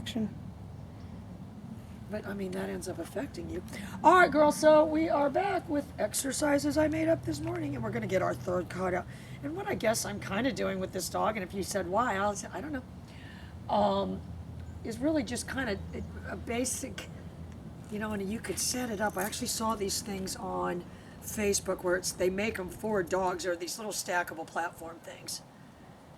action. But, I mean, that ends up affecting you. All right, girl, so we are back with exercises I made up this morning, and we're going to get our third card out. And what I guess I'm kind of doing with this dog, and if you said why, I'll say, I don't know, is really just kind of a basic, you know, and you could set it up. I actually saw these things on Facebook where they make them for dogs, or these little stackable platform things.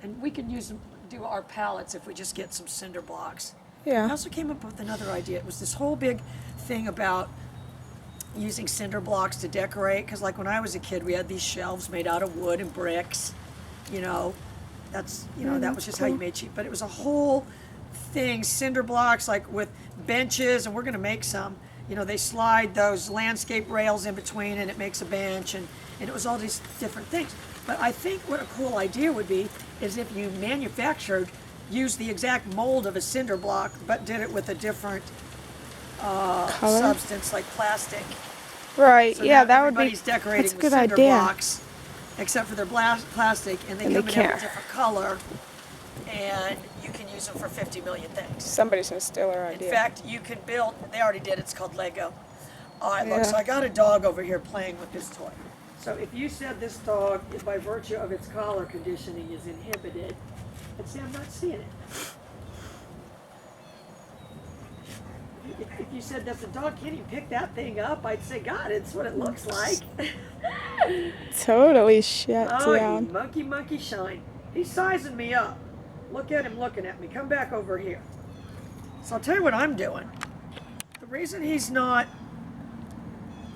And we can use them, do our pallets if we just get some cinder blocks. Yeah. I also came up with another idea. It was this whole big thing about using cinder blocks to decorate. Because, like, when I was a kid, we had these shelves made out of wood and bricks. You know, that was just how you made cheap. But it was a whole thing, cinder blocks, like with benches, and we're going to make some. You know, they slide those landscape rails in between, and it makes a bench, and it was all these different things. But I think what a cool idea would be is if you used the exact mold of a cinder block, but did it with a different substance, like plastic. Right. So yeah, now that would be. everybody's decorating That's a with good cinder idea. blocks, except for their plastic, and they come in every different color, and you can use them for 50 million things. Somebody's gonna steal our idea. In fact, you can build. They already did. It's called Lego. All right, Yeah. look. So I got a dog over here playing with this toy. So if you said this dog, by virtue of its collar conditioning, is inhibited, I'd say I'm not seeing it. If you said that the dog can't even pick that thing up, I'd say, God, it's what it looks like. Totally shut Oh, down. you monkey shine. He's sizing me up. Look at him looking at me. Come back over here. So I'll tell you what I'm doing. The reason he's not...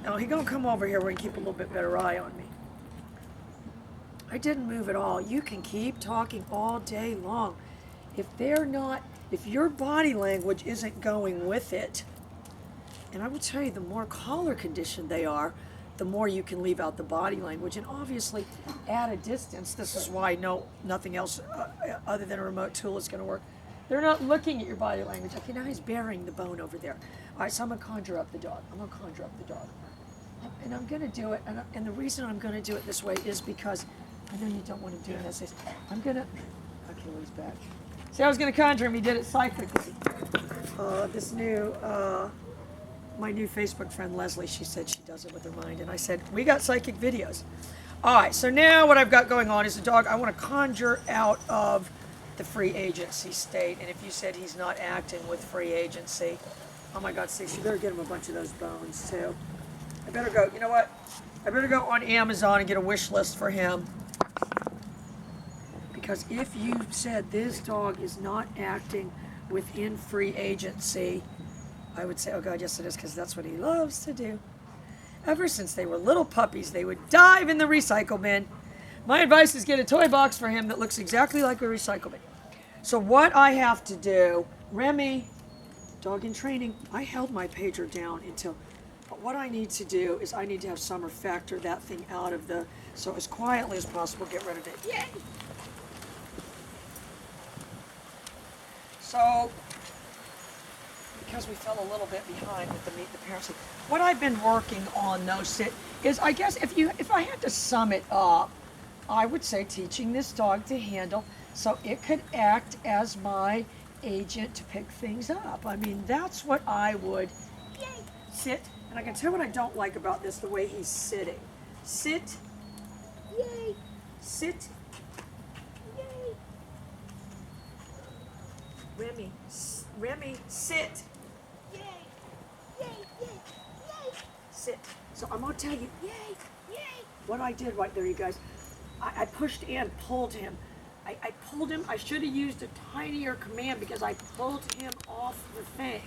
Oh, he's going to come over here where he can keep a little bit better eye on me. I didn't move at all. You can keep talking all day long. If your body language isn't going with it, and I will tell you, the more collar conditioned they are, the more you can leave out the body language. And obviously, at a distance, this is why nothing else other than a remote tool is going to work. They're not looking at your body language. Okay, now he's burying the bone over there. All right, so I'm going to conjure up the dog. And I'm going to do it, and the reason I'm going to do it this way is because I know you don't want to do this. I'm going to... Okay, well, he's back. See, I was going to conjure him. He did it psychically. My new Facebook friend, Leslie, she said she does it with her mind. And I said, we got psychic videos. All right, so now what I've got going on is a dog I want to conjure out of the free agency state. And if you said he's not acting with free agency, oh my God, Stacey, you better get him a bunch of those bones too. I better go, you know what? I better go on Amazon and get a wish list for him. Because if you said this dog is not acting within free agency, I would say, oh God, yes it is, because that's what he loves to do. Ever since they were little puppies, they would dive in the recycle bin. My advice is get a toy box for him that looks exactly like a recycle bin. So what I have to do, Remy, dog in training, I held my pager down until, but what I need to do is I need to have Summer factor that thing out of so as quietly as possible, get rid of it. Yay! So, because we fell a little bit behind with the Meet the Parents, what I've been working on though is, I guess if I had to sum it up, I would say teaching this dog to handle so it could act as my agent to pick things up. I mean, that's what I would sit. And I can tell what I don't like about this, the way he's sitting. Sit. Yay. Sit. Remy, sit. Yay, yay, yay, yay. Sit. So I'm gonna tell you, yay. What I did right there, you guys, I pushed and pulled him. I pulled him. I should have used a tinier command because I pulled him off the thing.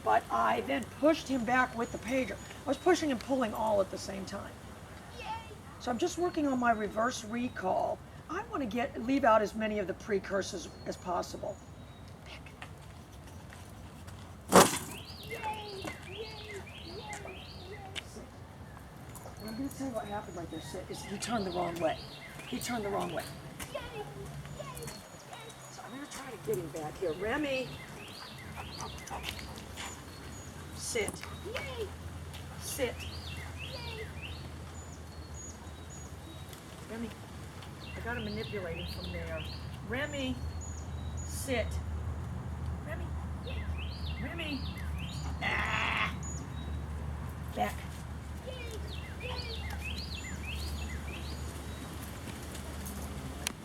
But I then pushed him back with the pager. I was pushing and pulling all at the same time. Yay. So I'm just working on my reverse recall. I want to leave out as many of the precursors as possible. I'm going to tell you what happened right there. Is he turned the wrong way. So I'm going to try to get him back here. Remy. Sit. Sit. Remy. I got to manipulate him from there. Remy. Sit. Remy.